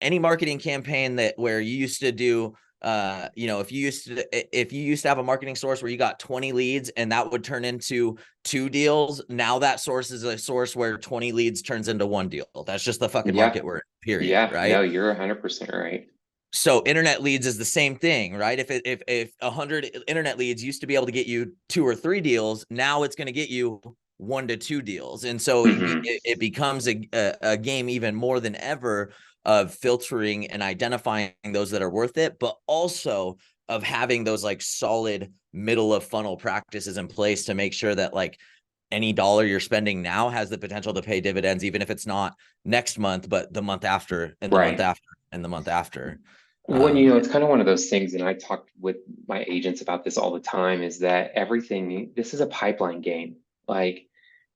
any marketing campaign that where you used to do, if you used to have a marketing source where you got 20 leads and that would turn into 2 deals, now that source is a source where 20 leads turns into 1 deal. That's just the fucking Yeah. market we're in, period, Yeah. right? No, you're 100% right. So internet leads is the same thing, right? If 100 internet leads used to be able to get you 2 or 3 deals, now it's going to get you 1 to 2 deals. And so Hmm. it becomes a game even more than ever of filtering and identifying those that are worth it, but also of having those like solid middle of funnel practices in place to make sure that like any dollar you're spending now has the potential to pay dividends, even if it's not next month, but the month after and the month Right. after and the month after. When, it's kind of one of those things, and I talk with my agents about this all the time, is that everything, this is a pipeline game. Like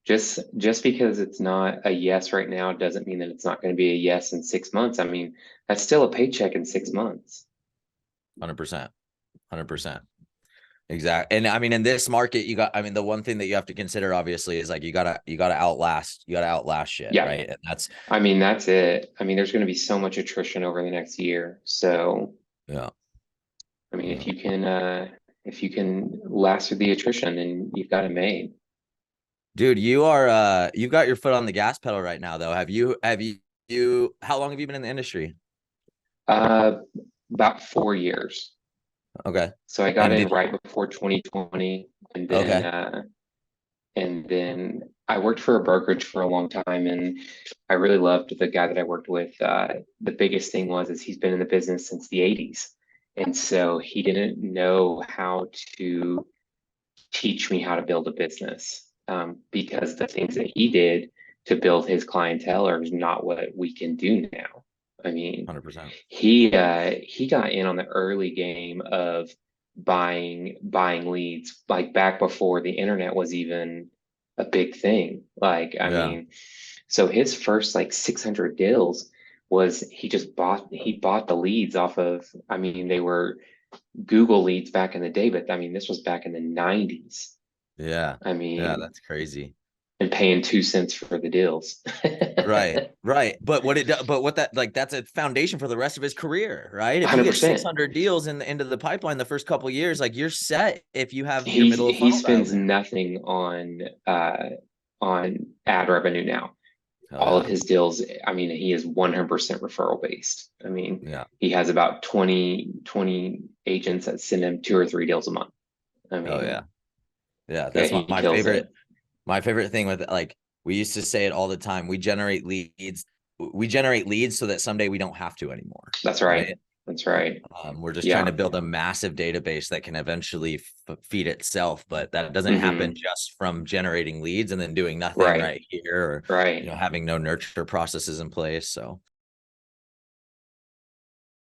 just because it's not a yes right now doesn't mean that it's not going to be a yes in 6 months. I mean, that's still a paycheck in 6 months. 100%, 100%. Exactly. And I mean, in this market, the one thing that you have to consider obviously is like, you gotta outlast shit. Yeah. Right. And that's, I mean, that's it. I mean, there's going to be so much attrition over the next year. So, yeah. I mean, Yeah. if you can last through the attrition, then you've got it made. Dude, you've got your foot on the gas pedal right now though. How long have you been in the industry? Uh, about 4 years. Okay. So I got And in did you, right before 2020, okay. and then I worked for a brokerage for a long time, and I really loved the guy that I worked with. The biggest thing is he's been in the business since the 80s, and so he didn't know how to teach me how to build a business, because the things that he did to build his clientele are not what we can do now. I mean, 100%. he got in on the early game of buying leads, like back before the internet was even a big thing. Like, I Yeah. mean, so his first like 600 deals was he bought the leads off of, I mean, they were Google leads back in the day, but I mean, this was back in the 90s. Yeah. I Yeah. mean, That's crazy. and paying 2 cents for the deals. Right, right. But what that like that's a foundation for the rest of his career, right? If you get 100%. 600 deals in the end of the pipeline the first couple of years, like you're set if you have your middle of He funnel dialed spends in. nothing on ad revenue now. Oh All of yeah. his deals, I mean, he is 100% referral based. I mean, Yeah. he has about 20 agents that send him 2 or 3 deals a month. I Oh mean, yeah. Yeah. yeah, That's he my kills favorite. it. My favorite thing with like we used to say it all the time. We generate leads. We generate leads so that someday we don't have to anymore. That's right. Right. That's right. We're just trying Yeah. to build a massive database that can eventually feed itself, but that doesn't happen Hmm. just from generating leads and then doing nothing Right. right here or Right. having no nurture processes in place. So